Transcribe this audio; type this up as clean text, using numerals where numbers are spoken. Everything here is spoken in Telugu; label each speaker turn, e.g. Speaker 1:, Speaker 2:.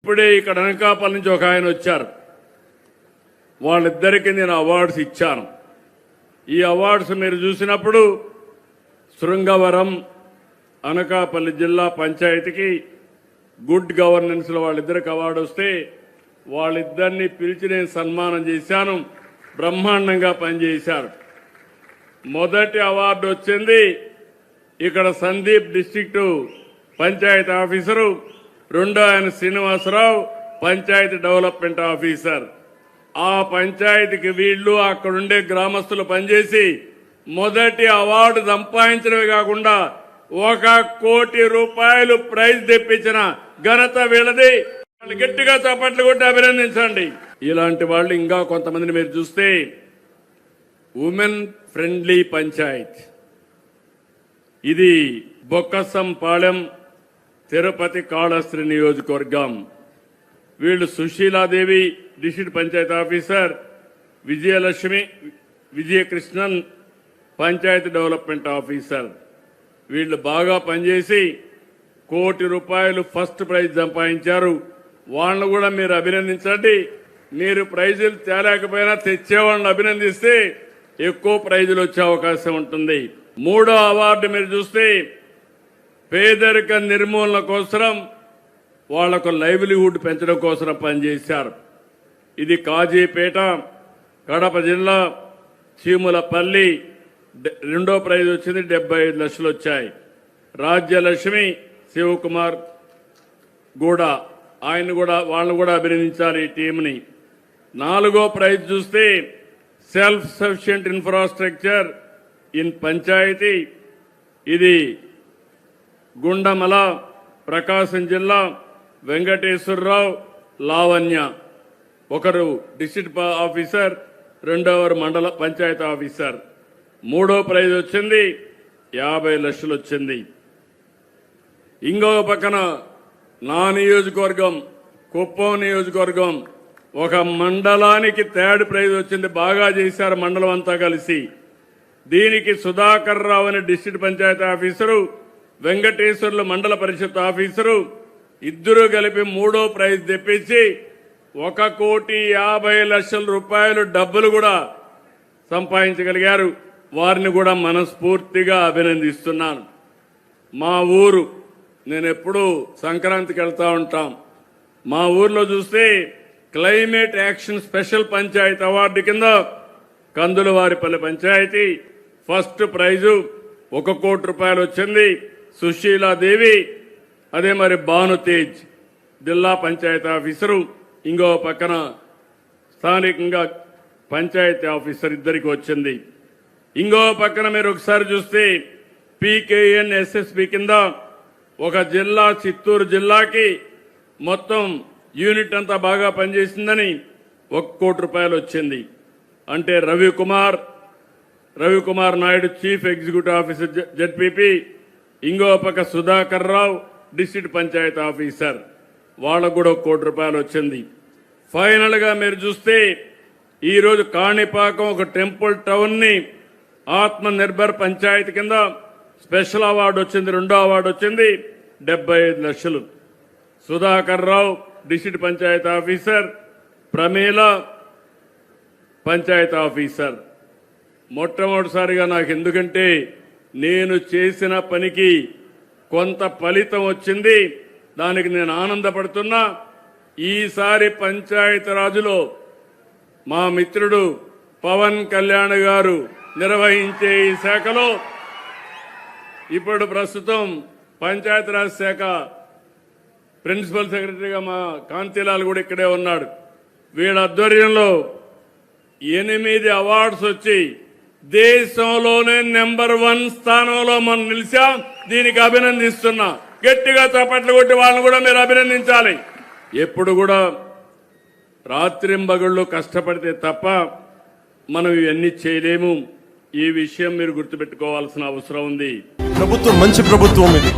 Speaker 1: ఇప్పుడే ఇక్కడ అనకాపల్లి నుంచి ఒక ఆయన వచ్చారు. వాళ్ళిద్దరికీ నేను అవార్డ్స్ ఇచ్చాను. ఈ అవార్డ్స్ మీరు చూసినప్పుడు శృంగవరం అనకాపల్లి జిల్లా పంచాయతీకి గుడ్ గవర్నెన్స్లో వాళ్ళిద్దరికి అవార్డు వస్తే వాళ్ళిద్దరిని పిలిచి నేను సన్మానం చేశాను. బ్రహ్మాండంగా పనిచేశారు. మొదటి అవార్డు వచ్చింది ఇక్కడ సందీప్ డిస్ట్రిక్ట్ పంచాయతీ ఆఫీసరు, రెండో ఆయన శ్రీనివాసరావు పంచాయతీ డెవలప్మెంట్ ఆఫీసర్. ఆ పంచాయతీకి వీళ్ళు అక్కడుండే గ్రామస్తులు పనిచేసి మొదటి అవార్డు సంపాదించడమే కాకుండా 1 కోటి రూపాయలు ప్రైజ్ తెప్పించిన ఘనత వీళ్ళది. వాళ్ళు గట్టిగా చప్పట్లు కొట్టి అభినందించండి. ఇలాంటి వాళ్ళు ఇంకా కొంతమందిని మీరు చూస్తే ఉమెన్ ఫ్రెండ్లీ పంచాయత్, ఇది బొక్కసంపాళెం తిరుపతి కాళహస్తి నియోజకవర్గం. వీళ్ళు Sushiladevi district panchayat officer, Vijayakrishnan panchayat development officer. వీళ్ళు బాగా పనిచేసి 1 కోటి రూపాయలు ఫస్ట్ ప్రైజ్ సంపాదించారు. వాళ్ళను కూడా మీరు అభినందించండి. మీరు ప్రైజులు తేలేకపోయినా తెచ్చేవాళ్ళని అభినందిస్తే ఎక్కువ ప్రైజులు వచ్చే అవకాశం ఉంటుంది. మూడో అవార్డు మీరు చూస్తే పేదరిక నిర్మూలన కోసం వాళ్లకు లైవ్లీహుడ్ పెంచడం కోసం పనిచేశారు. ఇది కాజీపేట, కడప జిల్లా చీములపల్లి. రెండో ప్రైజ్ వచ్చింది, 75 లక్షలు వచ్చాయి. రాజ్యలక్ష్మి శివకుమార్ కూడా వాళ్ళని కూడా అభినందించాలి ఈ టీంని. నాలుగో ప్రైజ్ చూస్తే self sufficient infrastructure in panchayat, ఇది గుండమల ప్రకాశం జిల్లా వెంకటేశ్వరరావు లావణ్య. ఒకరు డిస్ట్రిక్ట్ ఆఫీసర్, రెండవరు మండల పంచాయతీ ఆఫీసర్. మూడో ప్రైజ్ వచ్చింది, 50 లక్షలు వచ్చింది. ఇంకొక పక్కన నా నియోజకవర్గం కుప్పం నియోజకవర్గం ఒక మండలానికి 3rd ప్రైజ్ వచ్చింది. బాగా చేశారు మండలం అంతా కలిసి. దీనికి సుధాకర్ రావు అనే డిస్ట్రిక్ట్ పంచాయతీ ఆఫీసరు, వెంకటేశ్వర్లు మండల పరిషత్ ఆఫీసరు ఇద్దరు కలిపి 3వ ప్రైజ్ తెప్పించి 1,50,00,000 రూపాయలు డబ్బులు కూడా సంపాదించగలిగారు. వారిని కూడా మనస్ఫూర్తిగా అభినందిస్తున్నాను. మా ఊరు, నేను ఎప్పుడూ సంక్రాంతికి వెళ్తా ఉంటాం. మా ఊర్లో చూస్తే climate action special panchayat award కింద కందులవారిపల్లి పంచాయతీ ఫస్ట్ ప్రైజు 1 కోటి రూపాయలు వచ్చింది. సుశీలాదేవి, అదే మరి భానుతేజ్ జిల్లా పంచాయతీ ఆఫీసరు, ఇంకో పక్కన స్థానికంగా పంచాయతీ ఆఫీసర్ ఇద్దరికి వచ్చింది. ఇంకో పక్కన మీరు ఒకసారి చూస్తే పీకేఎన్ ఎస్ఎస్పి కింద ఒక జిల్లా, చిత్తూరు జిల్లాకి మొత్తం యూనిట్ అంతా బాగా పనిచేసిందని 1 కోటి రూపాయలు వచ్చింది. అంటే Ravikumar Naidu chief executive officer ZPP, ఇంకో పక్క సుధాకర్ రావు డిస్ట్రిక్ట్ పంచాయతీ ఆఫీసర్, వాళ్ళకు కూడా 1 కోటి రూపాయలు వచ్చింది. ఫైనల్ గా మీరు చూస్తే ఈరోజు కాణిపాకం ఒక టెంపుల్ టౌన్ ని ఆత్మ నిర్భర్ పంచాయతీ కింద స్పెషల్ అవార్డు వచ్చింది. 2వ అవార్డు వచ్చింది, 75 లక్షలు. Sudhakar Rao district panchayat officer, Pramila panchayat officer. మొట్టమొదటిసారిగా నాకు, ఎందుకంటే నేను చేసిన పనికి కొంత ఫలితం వచ్చింది, దానికి నేను ఆనందపడుతున్నా. ఈసారి పంచాయతీరాజులో మా మిత్రుడు పవన్ కళ్యాణ్ గారు నిర్వహించే ఈ శాఖలో ఇప్పుడు ప్రస్తుతం పంచాయతీరాజ్ శాఖ ప్రిన్సిపల్ సెక్రటరీగా మా కాంతిలాల్ కూడా ఇక్కడే ఉన్నాడు. వీళ్ళ ఆధ్వర్యంలో 8 అవార్డ్స్ వచ్చి దేశంలోనే నెంబర్ 1 స్థానంలో మనం నిలిచాం. దీనికి అభినందిస్తున్నా. గట్టిగా చప్పట్లు కొట్టి వాళ్ళని కూడా మీరు అభినందించాలి. ఎప్పుడు కూడా రాత్రింబగళ్ళు కష్టపడితే తప్ప మనం ఇవన్నీ చేయలేము. ఈ విషయం మీరు గుర్తుపెట్టుకోవాల్సిన అవసరం ఉంది.
Speaker 2: ప్రభుత్వం మంచి ప్రభుత్వం ఇది.